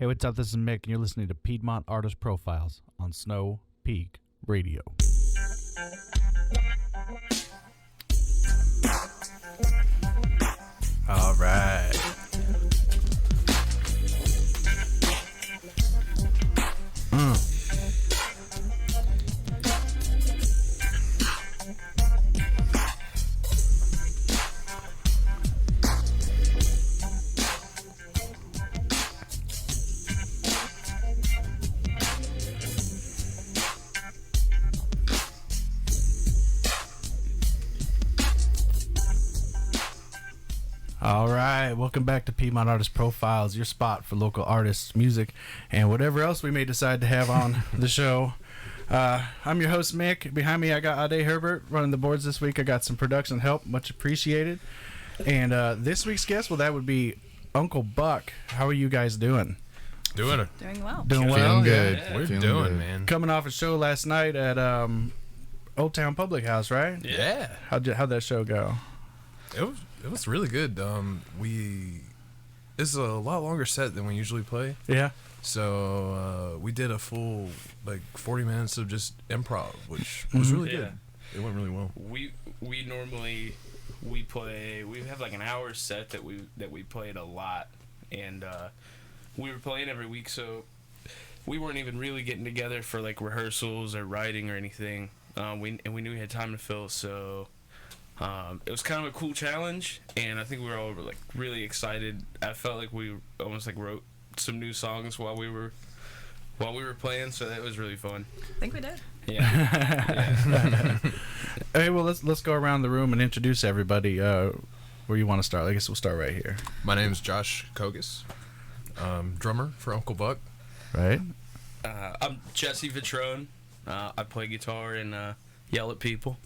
Hey, what's up? This is Mick, and you're listening to Piedmont Artist Profiles on Snow Peak Radio. All right. All right, welcome back to Piedmont Artist Profiles, your spot for local artists, music, and whatever else we may decide to have on the show. I'm your host, Mick. Behind me, I got Ade Herbert running the boards this week. I got some production help, much appreciated. And this week's guest, well, that would be Uncle Buck. How are you guys doing? Doing well. Doing well? Feeling good. Yeah. We're Feeling doing, good. man. Coming off a show last night at Old Town Public House, right? Yeah. How'd that show go? It was really good. It's a lot longer set than we usually play. Yeah. So we did a full 40 minutes of just improv, which was really good. It went really well. We normally we have like an hour set that we played a lot, and we were playing every week, so we weren't even really getting together for like rehearsals or writing or anything. We knew we had time to fill, so it was kind of a cool challenge, and I think we were all like really excited. I felt like we almost like wrote some new songs while we were playing, so that was really fun. I think we did. Yeah. Hey, well, let's go around the room and introduce everybody. Where you want to start? I guess we'll start right here. My name is Josh Kogas, drummer for Uncle Buck. Right. I'm Jesse Vitrone. I play guitar and yell at people.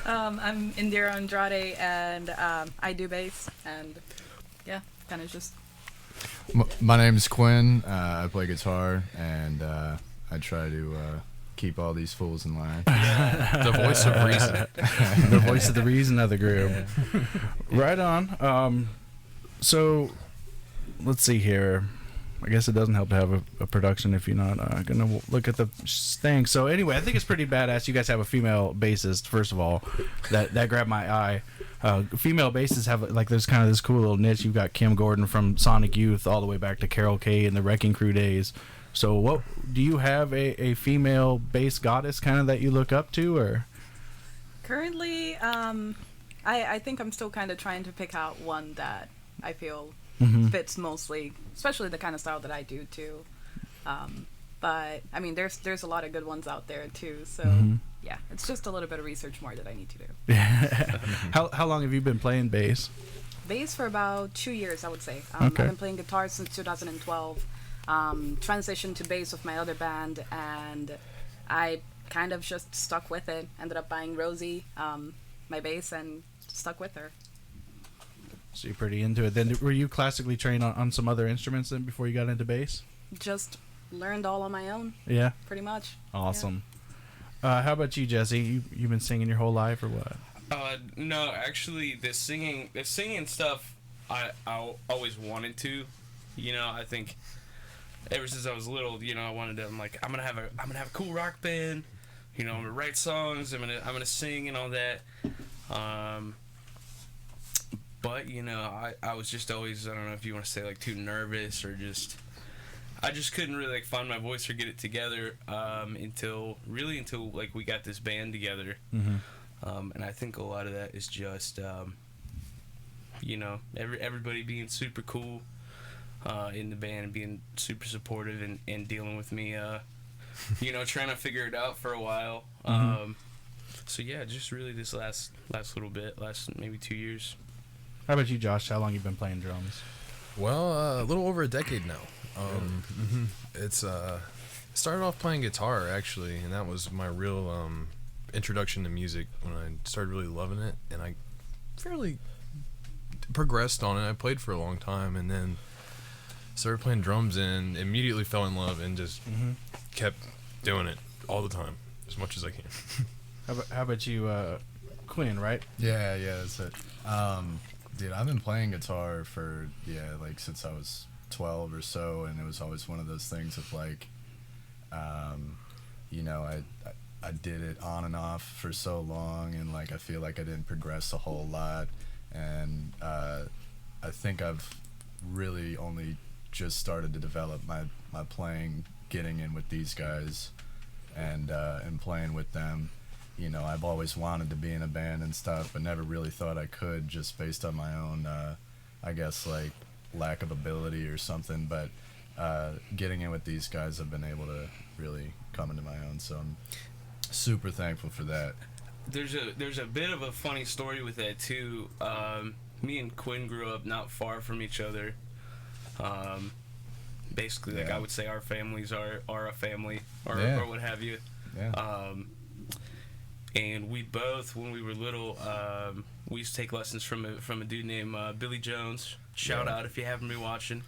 I'm Indira Andrade, and I do bass, and yeah, kind of just. My name is Quinn. I play guitar, and I try to keep all these fools in line. The voice of reason. The voice of the reason of the group. Yeah. Right on. So, let's see here. I guess it doesn't help to have a production if you're not going to look at the thing. So anyway, I think it's pretty badass. You guys have a female bassist, first of all. That grabbed my eye. Female bassists have there's kind of this cool little niche. You've got Kim Gordon from Sonic Youth all the way back to Carol Kay and the Wrecking Crew days. So what do you have a female bass goddess kind of that you look up to, or? Currently, I think I'm still kind of trying to pick out one that I feel fits mostly, especially the kind of style that I do too. But I mean, there's a lot of good ones out there too. So yeah, it's just a little bit of research more that I need to do. How long have you been playing bass? Bass for about 2 years, I would say. Okay. I've been playing guitar since 2012. Transitioned to bass with my other band, and I kind of just stuck with it. Ended up buying Rosie, my bass, and stuck with her. So you're pretty into it. Then were you classically trained on some other instruments then before you got into bass? Just learned all on my own. Yeah. Pretty much. Awesome. Yeah. How about you, Jesse? You've been singing your whole life, or what? No, actually, the singing stuff, I always wanted to. You know, I think ever since I was little, you know, I wanted to. I'm like, I'm gonna have a cool rock band. You know, I'm gonna write songs. I'm gonna sing and all that. But you know, I was just always, I don't know if you want to say like too nervous or just. I just couldn't really like find my voice or get it together until like we got this band together. And I think a lot of that is just you know, everybody being super cool in the band and being super supportive and dealing with me you know, trying to figure it out for a while. So yeah, just really this last little bit, last maybe 2 years. How about you, Josh? How long you been playing drums? Well, a little over a decade now. It's started off playing guitar actually, and that was my real introduction to music when I started really loving it, and I fairly progressed on it. I played for a long time, and then started playing drums and immediately fell in love and just kept doing it all the time as much as I can. How about you, Quinn? Right? Yeah, that's it. Dude, I've been playing guitar for since I was 12 or so, and it was always one of those things of like, you know, I did it on and off for so long, and like I feel like I didn't progress a whole lot, and I think I've really only just started to develop my playing, getting in with these guys, and playing with them. You know, I've always wanted to be in a band and stuff, but never really thought I could, just based on my own, I guess, like, lack of ability or something. But getting in with these guys, I've been able to really come into my own, so I'm super thankful for that. There's a bit of a funny story with that too. Me and Quinn grew up not far from each other. Basically, like, Yeah. I would say our families are a family, or what have you. Yeah. And we both, when we were little, we used to take lessons from a dude named Billy Jones. Shout out if you haven't been watching.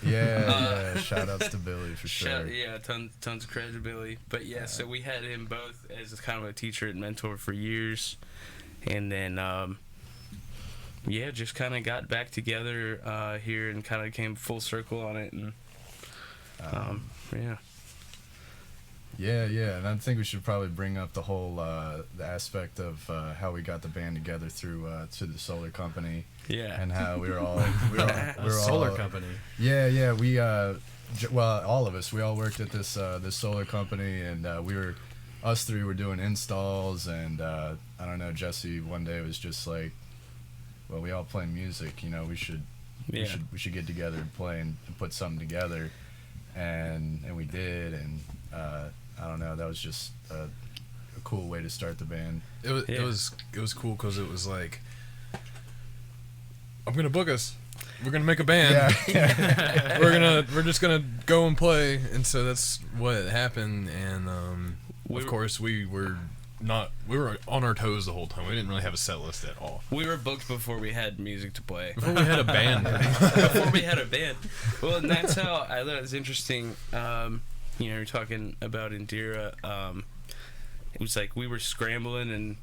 Yeah, shout outs to Billy for sure. Yeah, tons of credit to Billy. But yeah, so we had him both as kind of a teacher and mentor for years, and then yeah, just kind of got back together here and kind of came full circle on it, and yeah. Yeah, and I think we should probably bring up the whole the aspect of how we got the band together through the solar company. Yeah. And how we were all Solar company. Yeah, we well, all of us, we all worked at this solar company, and us three were doing installs, and I don't know, Jesse one day was just like, well, we all play music, you know, we should get together and play and put something together, and we did, and I don't know, that was just a cool way to start the band. It was cool because it was like, I'm gonna book us. We're gonna make a band. Yeah. We're just gonna go and play, and so that's what happened. And of course we were on our toes the whole time. We didn't really have a set list at all. We were booked before we had music to play. Before we had a band. Before we had a band. Well, and that's how I thought it was interesting. You know, you're talking about Indira. It was like we were scrambling, and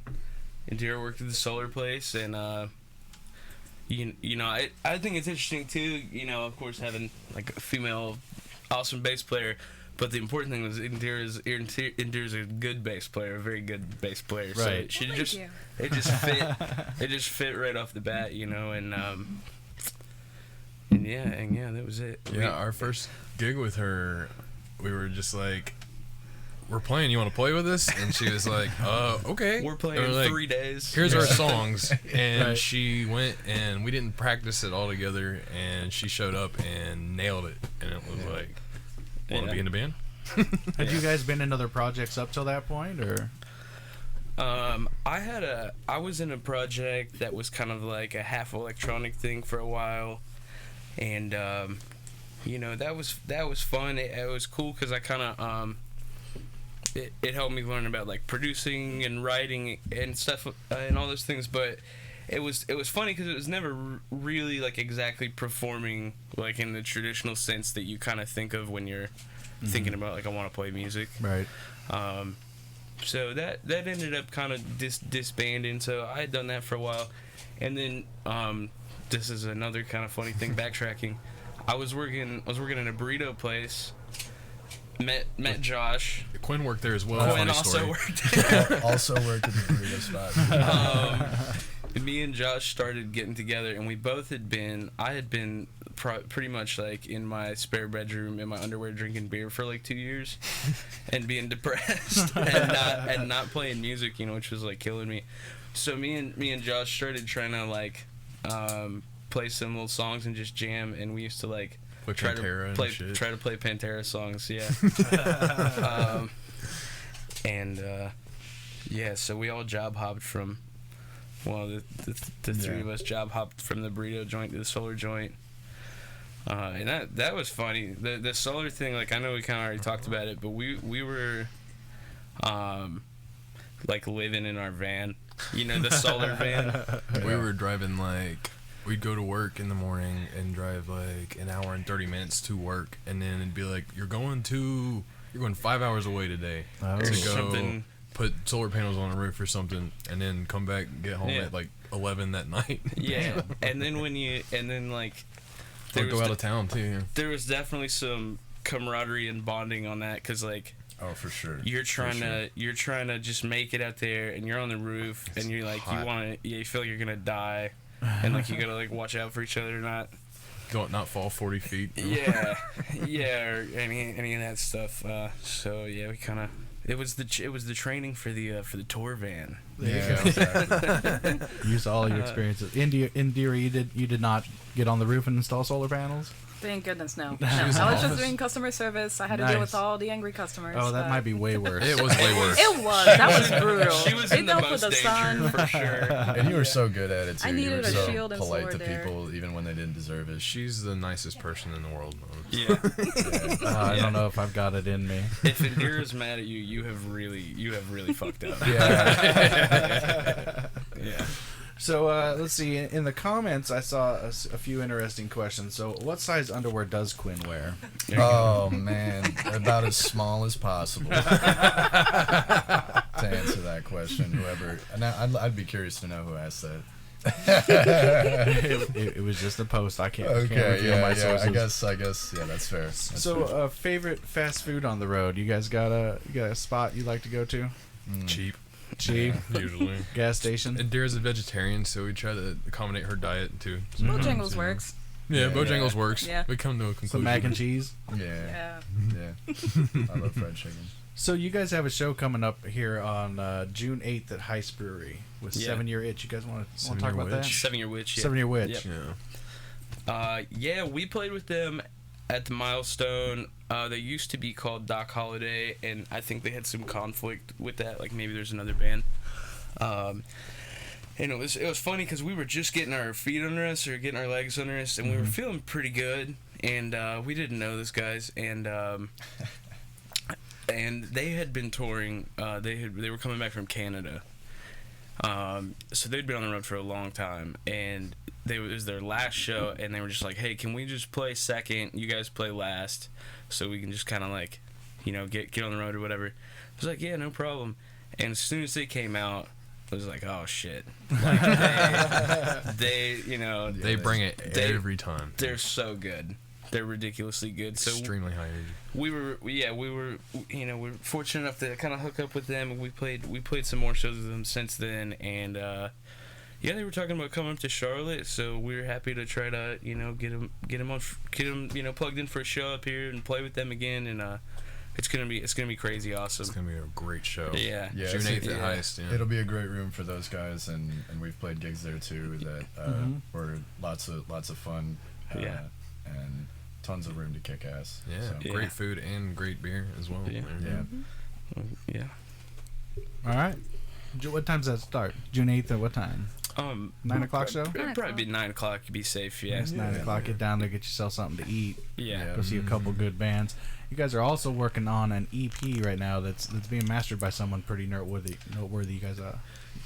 Indira worked at the solar place, and you know, I think it's interesting too. You know, of course, having like a female awesome bass player, but the important thing was Indira's a good bass player, a very good bass player. Right. So Thank it just fit right off the bat, you know, and yeah, that was it. Yeah, our first gig with her, we were just like, we're playing, you want to play with us? And she was like, okay. We're playing in like, 3 days. Here's our songs. And Right. she went, and we didn't practice it all together, and she showed up and nailed it. And it was like, want to be in the band? Had you guys been in other projects up till that point, or? I was in a project that was kind of like a half electronic thing for a while, and you know, that was fun. It was cool because I kind of it helped me learn about like producing and writing and stuff and all those things. But it was funny because it was never really like exactly performing like in the traditional sense that you kind of think of when you're thinking about like I want to play music. Right. So that ended up kind of disbanding. So I had done that for a while, and then this is another kind of funny thing. Backtracking, I was working in a burrito place. Met Josh. Quinn worked there as well. Quinn Funny also story. worked there. Also worked at the burrito spot. Me and Josh started getting together, and we both had been. I had been pretty much like in my spare bedroom in my underwear drinking beer for like 2 years, and being depressed and not playing music, you know, which was like killing me. So me and Josh started trying to like play some little songs and just jam, and we used to like Play try Pantera and to shit. try to play Pantera songs, yeah. Yeah, so we all job hopped from, well, the three of us job hopped from the burrito joint to the solar joint. And that was funny. The solar thing, like, I know we kind of already talked about it, but we were like living in our van, you know, the solar van. We were driving like, we'd go to work in the morning and drive like an hour and 30 minutes to work, and then it'd be like, you're going 5 hours away today Oh. to go Something. put solar panels on a roof or something, and then come back and get home Yeah. at like 11 that night. Yeah, and then like Or go out of town too. Yeah. There was definitely some camaraderie and bonding on that, because like, Oh, for sure. you're trying to just make it out there, and you're on the roof, and you're like, you feel like you're gonna die, and like you gotta like watch out for each other, Not fall 40 feet. yeah, or any of that stuff. So yeah, we kind of. It was the training for the tour van. Yeah, exactly. Use all your experiences. Indira, you did not get on the roof and install solar panels? Thank goodness, no. I was just doing customer service. I had to deal with all the angry customers. Oh, that might be way worse. It was way worse. It was. That was brutal. She was They in the dealt most with the danger sun. for sure. And you were so good at it too. I You needed were a so shield and polite sword to there. people, even when they didn't deserve it. She's the nicest person in the world. Yeah. I don't know if I've got it in me. If Indira's mad at you, you have really fucked up. Yeah. Yeah. So let's see. In the comments, I saw a few interesting questions. So, what size underwear does Quinn wear? Oh man, about as small as possible. To answer that question, whoever, and I'd be curious to know who asked that. It was just a post. I can't. Okay, can't reveal my yeah. sources. I guess, yeah, that's fair. That's So, fair. favorite fast food on the road? You guys got a spot you like to go to? Cheap, Cheap usually. gas station. And Dara's a vegetarian, so we try to accommodate her diet too. So, Bojangles works. Yeah, Yeah, Bojangles yeah. works. Yeah. We come to a conclusion. Some mac and cheese. Yeah, Yeah. I love fried chicken. So you guys have a show coming up here on June 8th at Heist Brewery with Yeah. 7 Year Itch. You guys want to 7 talk Year about that? Witch. 7 Year Witch. Yeah. 7 Year Witch. Yep. Yeah. Yeah, we played with them at the Milestone. They used to be called Doc Holiday, and I think they had some conflict with that. Like maybe there's another band. And it was funny because we were just getting our feet under us or getting our legs under us, and we were feeling pretty good. And we didn't know those guys, and they had been touring. They were coming back from Canada. So they'd been on the road for a long time, and it was their last show, and they were just like, "Hey, can we just play second? You guys play last, so we can just kind of like, get on the road or whatever." I was like, "Yeah, no problem." And as soon as they came out, I was like, "Oh shit!" Like They bring it they- every time. they're so good. They're ridiculously good. So Extremely high energy. we were we're fortunate enough to kind of hook up with them. We played some more shows with them since then, and they were talking about coming up to Charlotte, so we were happy to try to get them plugged in for a show up here and play with them again, and it's gonna be crazy awesome. It's gonna be a great show. Yeah. Yeah, June 8th at yeah. Heist. Yeah. It'll be a great room for those guys, and we've played gigs there too that were lots of fun. Yeah. And tons of room to kick ass. Yeah, So, Yeah. great food and great beer as well. Yeah. yeah. Yeah. All right. What time does that start? June 8th at what time? 9 o'clock show? It'd probably be 9 o'clock to be safe. Yeah. It's 9 o'clock. Get down there, get yourself something to eat. Yeah. Go see a couple good bands. You guys are also working on an EP right now that's being mastered by someone pretty noteworthy. You guys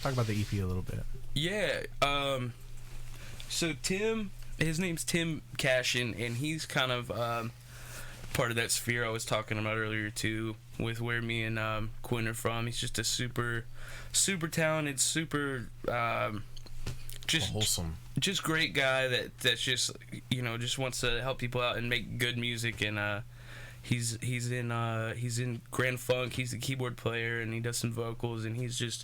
talk about the EP a little bit. Yeah. So Tim, his name's Tim Cashin, and he's kind of part of that sphere I was talking about earlier too, with where me and Quinn are from. He's just a super talented, super just Wholesome. just great guy that's just just wants to help people out and make good music, and he's in Grand Funk. He's the keyboard player, and he does some vocals, and he's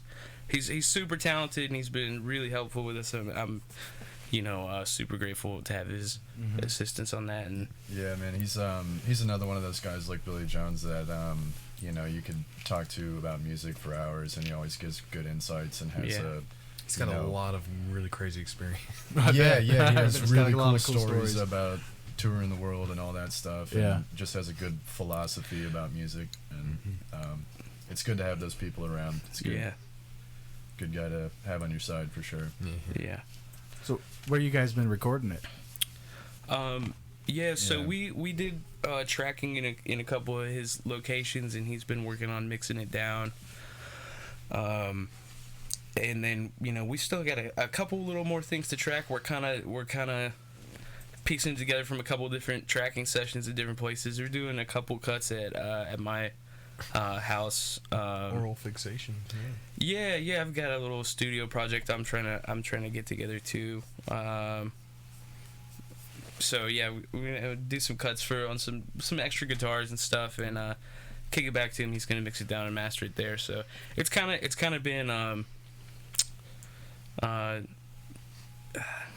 super talented, and he's been really helpful with us. I'm super grateful to have his assistance on that. And Yeah, man, he's another one of those guys like Billy Jones that you could talk to about music for hours, and he always gives good insights and has Yeah. He's got a lot of really crazy experience. he has It's got really a lot cool of cool stories stories. about touring the world and all that stuff. Yeah. And just has a good philosophy about music, and it's good to have those people around. It's good. yeah, Good guy to have on your side for sure. yeah. So, where you guys been recording it? So Yeah. we did tracking in a couple of his locations, and he's been working on mixing it down. And then we still got a couple little more things to track. We're kind of piecing together from a couple different tracking sessions at different places. We're doing a couple cuts at my house. Oral fixation. Yeah. I've got a little studio project I'm trying to get together too. So yeah, we're gonna do some cuts on some extra guitars and stuff, and kick it back to him. He's gonna mix it down and master it there. So it's kind of been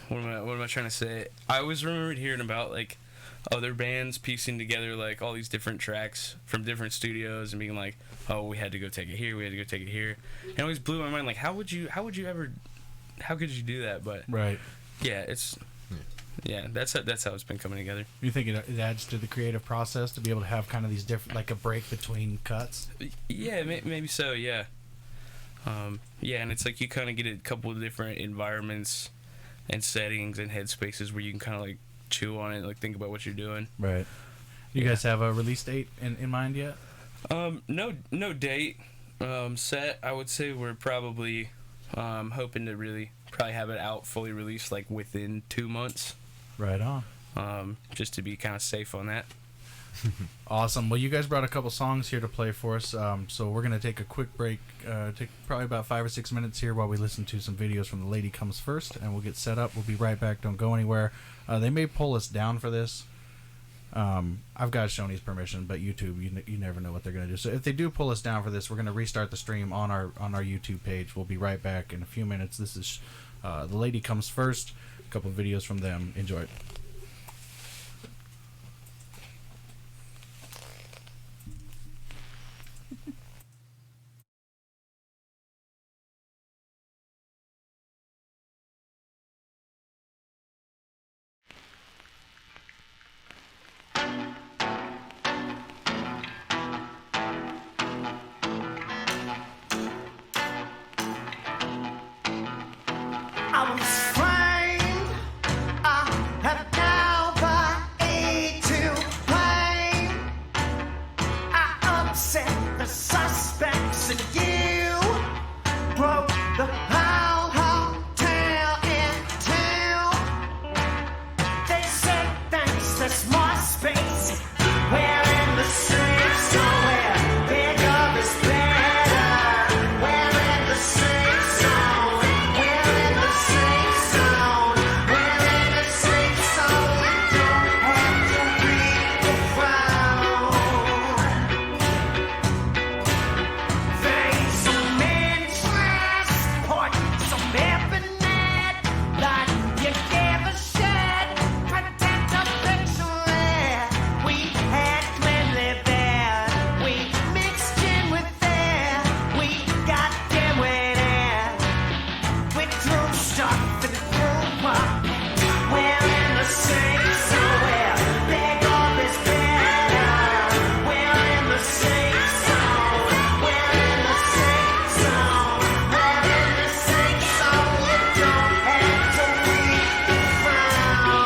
what am I trying to say? I always remembered hearing about like other bands piecing together like all these different tracks from different studios and being like, oh, we had to go take it here, we had to go take it here. And it always blew my mind, like how could you do that? But Right. yeah, that's how it's been coming together. You think it adds to the creative process to be able to have kind of these different, like a break between cuts? Yeah, maybe so. Yeah. Yeah, and it's like you kind of get a couple of different environments and settings and headspaces where you can kind of like chew on it, like think about what you're doing. Right. You guys have a release date in mind yet? No date set. I would say we're probably hoping to really probably have it out fully released like within 2 months. Right on. Just to be kind of safe on that. Awesome. Well, you guys brought a couple songs here to play for us, so we're going to take a quick break, take probably about 5 or 6 minutes here while we listen to some videos from The Lady Comes First, and we'll get set up. We'll be right back. Don't go anywhere. They may pull us down for this. I've got Shoney's permission, but YouTube, you never know what they're going to do. So if they do pull us down for this, we're going to restart the stream on our YouTube page. We'll be right back in a few minutes. This is The Lady Comes First. A couple of videos from them. Enjoy it. I was framed. I have now by age to blame. I upset the suspects and you broke the whole hotel in two. They said thanks, there's more space. We're in the safe somewhere. Bigger is better. We're in the safe zone. We're in the safe zone. We're in the safe zone. We don't have to read the frown. Face some interest, put some infinite like you gave a shit. Protect the picture. We had cleanly bad. We mixed in with that. We got them with it. We threw stuff and threw up. We're in the safe somewhere. Bigger is better. We're in the safe zone. We're in the safe zone. We're in the safe zone. You don't have to read the frown.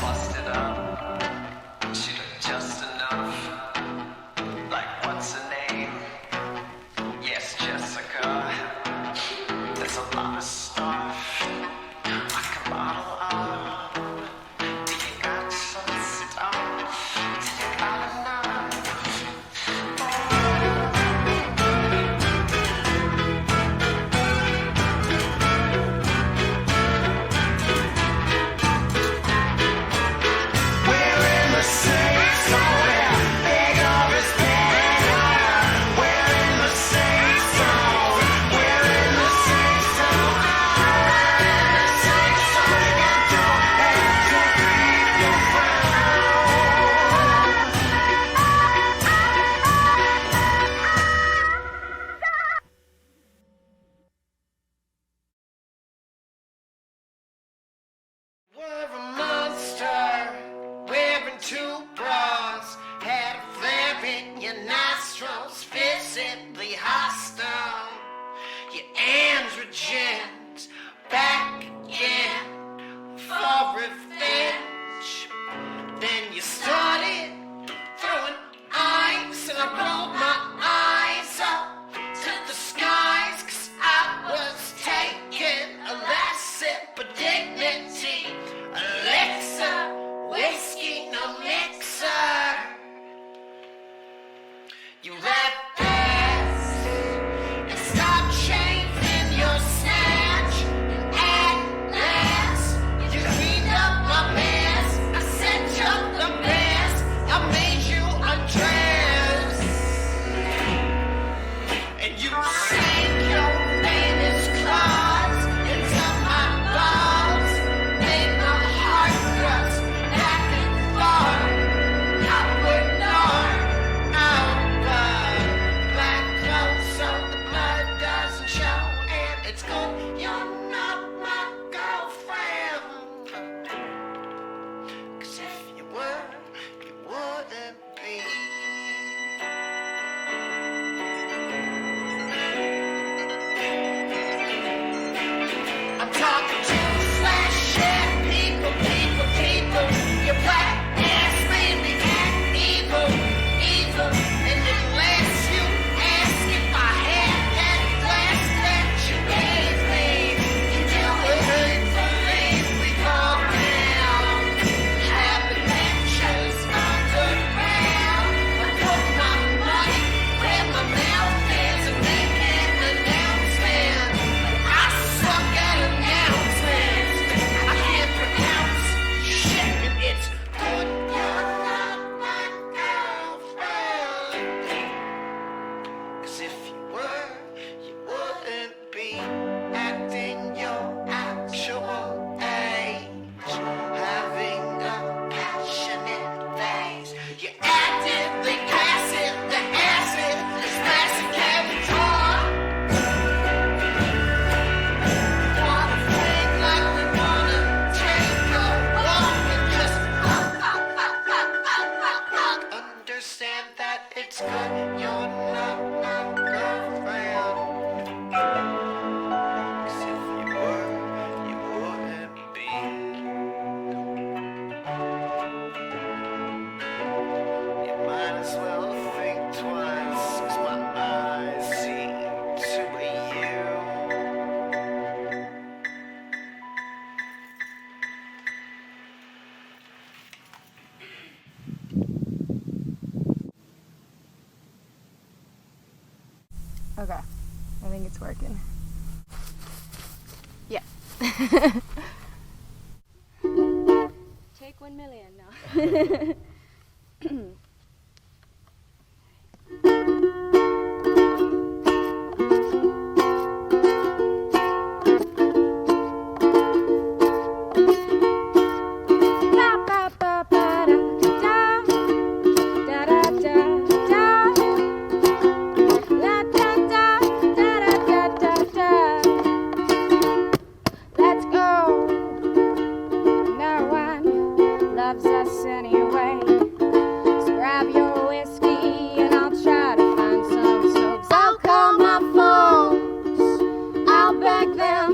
Busted up, she looked just enough. Like what's her name? Yes, Jessica. There's a lot of stuff I can bottle up. Do you got some stuff? Do you got enough? We're in the safe zone. Bigger is better. We're in the safe zone. We're in the safe zone. We're in the safe zone. You don't have to read the Were a monster wearing two bras, had a flare in your nostrils, physically hostile. Your androgens back again for revenge. Then you started throwing ice, and I rolled my eyes up to the skies, 'cause I was taking a last sip of dignity. Alexa, whiskey, You left us and stop changing your snatch. At last, you cleaned up my mess. I set up the mess. I made you undress. And you sank your famous claws into my bones. Made my heart thrust back and forth. Upward north, outward. Black clothes so the blood doesn't show. And it's good you're not my girlfriend. 'Cause if you were, you wouldn't be. I'm talking to slash shit people, people, people. Your black ass made me act evil, evil. And unless you ask if I had that glass that you gave me, you do it hurtfully. We go round, having matches underground. I put my money where my mouth is and make an announcement. I suck at announcements. I can't pronounce shit, and it's good you're not my girlfriend. 'Cause if you were, you wouldn't be acting your actual age. Having a passionate phase. You're actively passive, the acid is massive cavitar. Wanna think like we wanna take a walk and just understand that it's good you're not my girlfriend. 'Cause if you were, you wouldn't be. You might as well think twice, 'cause my eyes see to you. Okay, I think it's working. Yeah. Take 1 million now. Let's go. No one loves us anyway. So grab your whiskey and I'll try to find some smokes. I'll call my folks. I'll beg them.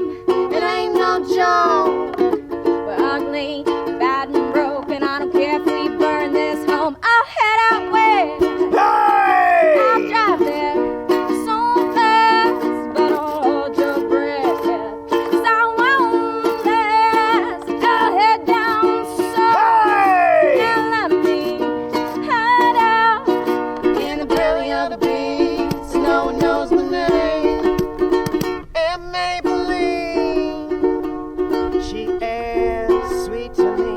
It ain't no joke. We're ugly, bad and broken. I don't care if we burn this home. I'll head out west. I'll drive there so fast, but I'll hold your breath. 'Cause I won't last. I'll head down south and let me hide out in the belly of the beast. No one knows my name. And Maybelline, she is sweet to me.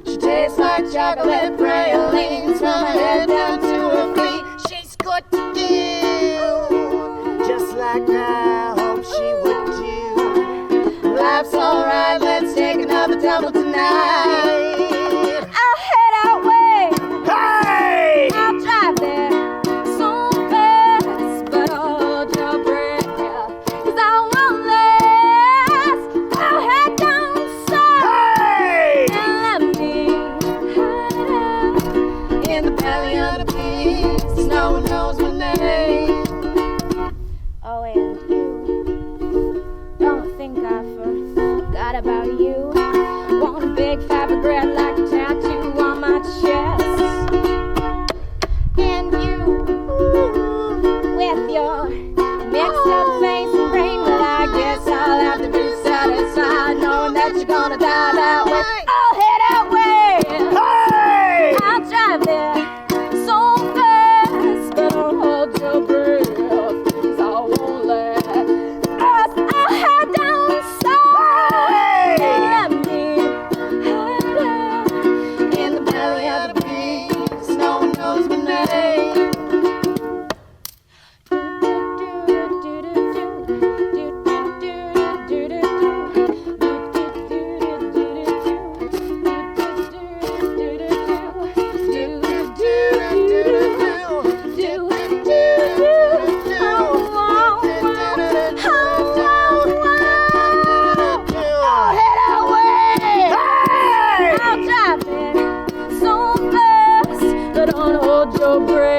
She tastes like chocolate pralines from her head down to her feet. She's good to do, just like I hope she would do. Life's alright, let's take another tumble tonight. I'll head out west. Hey! I'll drive there so fast, but I'll hold your breath. 'Cause I won't last. I'll head down south Hey! and let me hide out in the belly of the beast. No one knows my name. Oh, and you, don't think I forgot about you. Want a big fat regret like a tattoo on my chest. And you, with your mixed up face and brain, well, I guess I'll have to be satisfied knowing that you're gonna die that way. I'll head out west. Hey! I'll drive there so fast,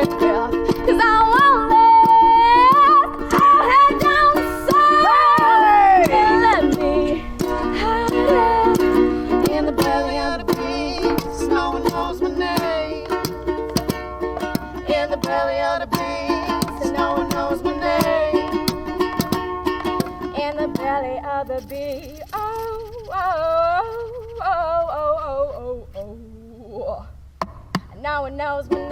breath. 'Cause I won't let our head down south. And let me hide in the belly of the beast. No one knows my name. In the belly of the beast, and no one knows my name. In the belly of the beast. Oh, oh, oh, oh, oh, oh, oh. And no one knows my name.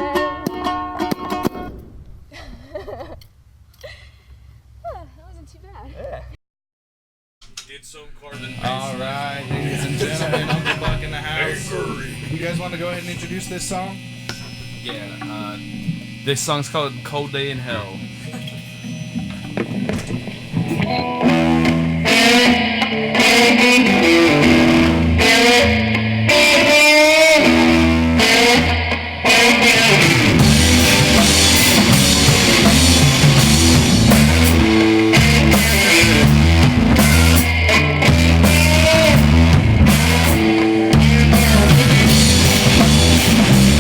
That wasn't too bad. Did some carbon. All right, ladies and gentlemen, Uncle Buck in the house. You guys want to go ahead and introduce this song? Yeah. This song's called "Cold Day in Hell."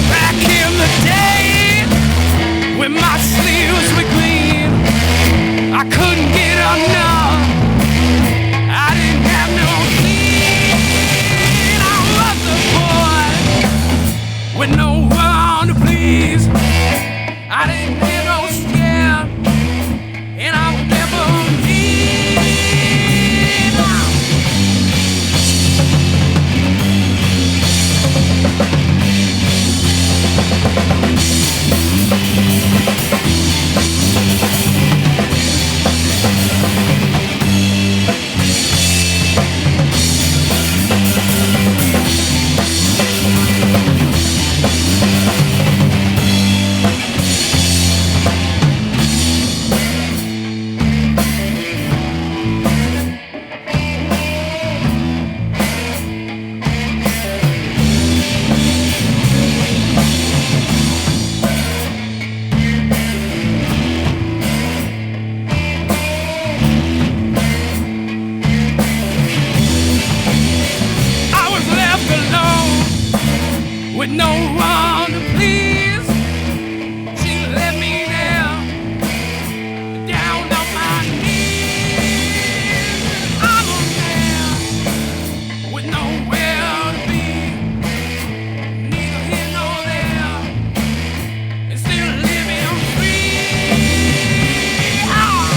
Back in the day, when my sleeves were clean, I couldn't get enough. I didn't have no clean. I was a boy with no one to please. I didn't have no skin, and I would never need. I was left alone with no one to please. She let me down on my knees. I'm a man with nowhere to be, neither here nor there, and still living free. Ah.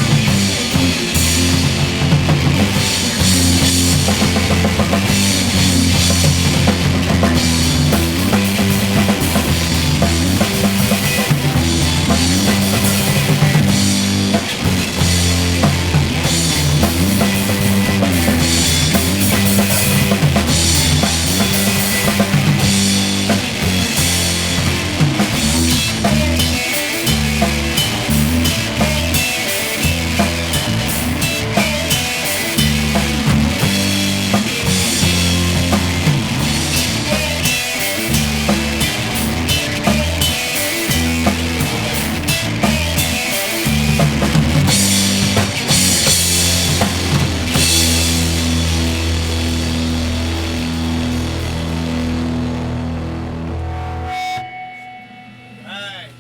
Alright.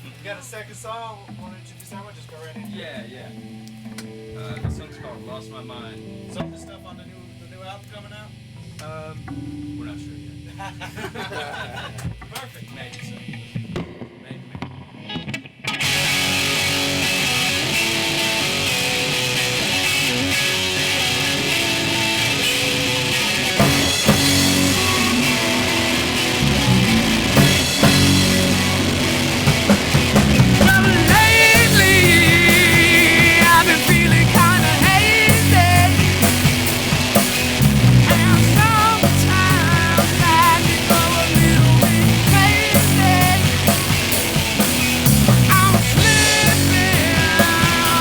You got a second song? Want to introduce that one? Just go right in. Yeah. This song's called "Lost My Mind." Some of the stuff on the new album coming out? We're not sure yet. Perfect. Maybe so. Maybe. Well, lately I've been feeling kinda hazy, and sometimes I can go a little bit crazy. I'm slipping,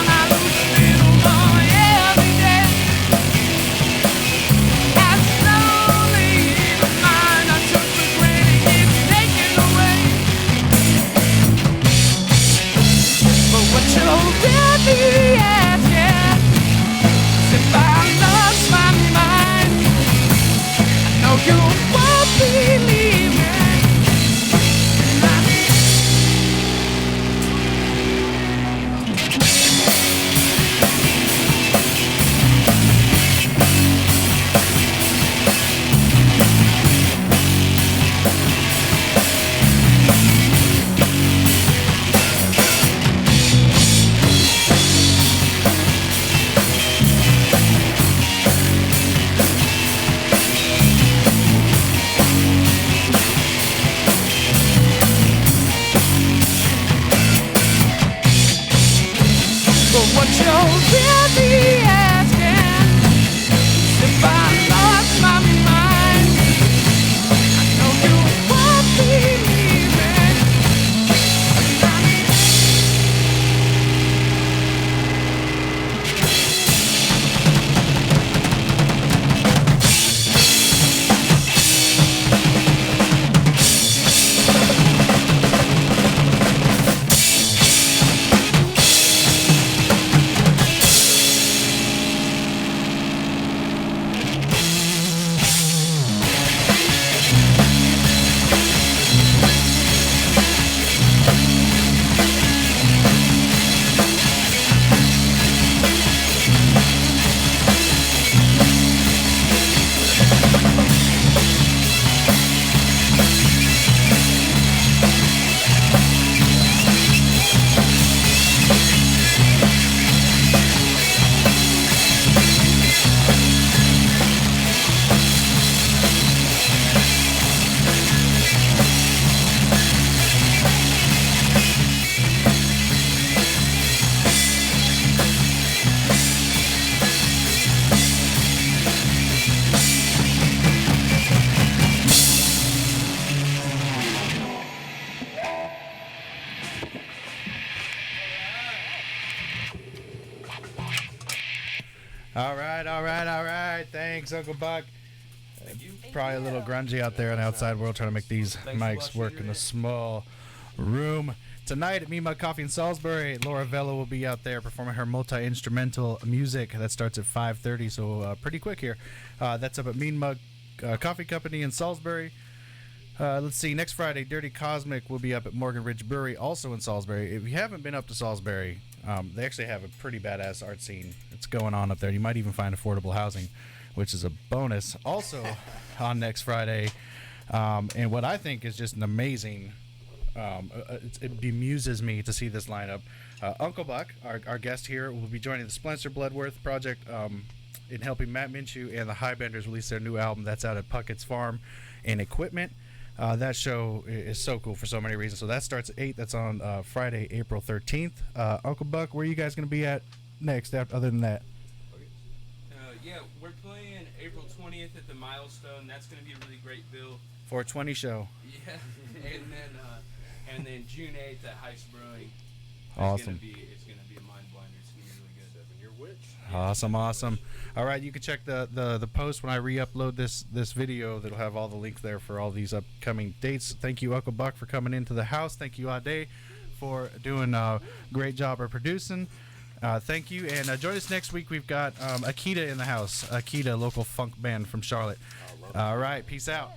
I lose a little more every day, and slowly the mind I took for granted is taken away. But what you're really asking is if I lost my mind. I know you won't believe me. what you're really asking. If I lost my mind, I know you won't believe it. I mean, All right. Thanks, Uncle Buck. Probably a little grungy out there in the outside world trying to make these mics work in a small room. Tonight at Mean Mug Coffee in Salisbury, Laura Vella will be out there performing her multi-instrumental music. That starts at 5:30, so pretty quick here. That's up at Mean Mug Coffee Company in Salisbury. Let's see, next Friday, Dirty Cosmic will be up at Morgan Ridge Brewery, also in Salisbury. If you haven't been up to Salisbury, they actually have a pretty badass art scene that's going on up there. You might even find affordable housing, which is a bonus. Also on next Friday, and what I think is just an amazing, it bemuses me to see this lineup. Uncle Buck, our guest here, will be joining the Spencer Bloodworth Project in helping Matt Minshew and the Highbenders release their new album. That's out at Puckett's Farm and Equipment. That show is so cool for so many reasons. So that starts at 8. That's on Friday, April 13th. Uncle Buck, where are you guys going to be at next, other than that? Yeah, we're playing April 20th at the Milestone. That's going to be a really great bill. 420 show. Yeah, and then June 8th at Heist Brewing. Awesome. It's going to be a mind blinder. It's going to be really good. Your witch. Awesome. All right, you can check the post when I re-upload this video. That'll have all the links there for all these upcoming dates. Thank you, Uncle Buck, for coming into the house. Thank you, Ade, for doing a great job of producing. Thank you, and join us next week. We've got Akita in the house. Akita, local funk band from Charlotte. All right, peace out.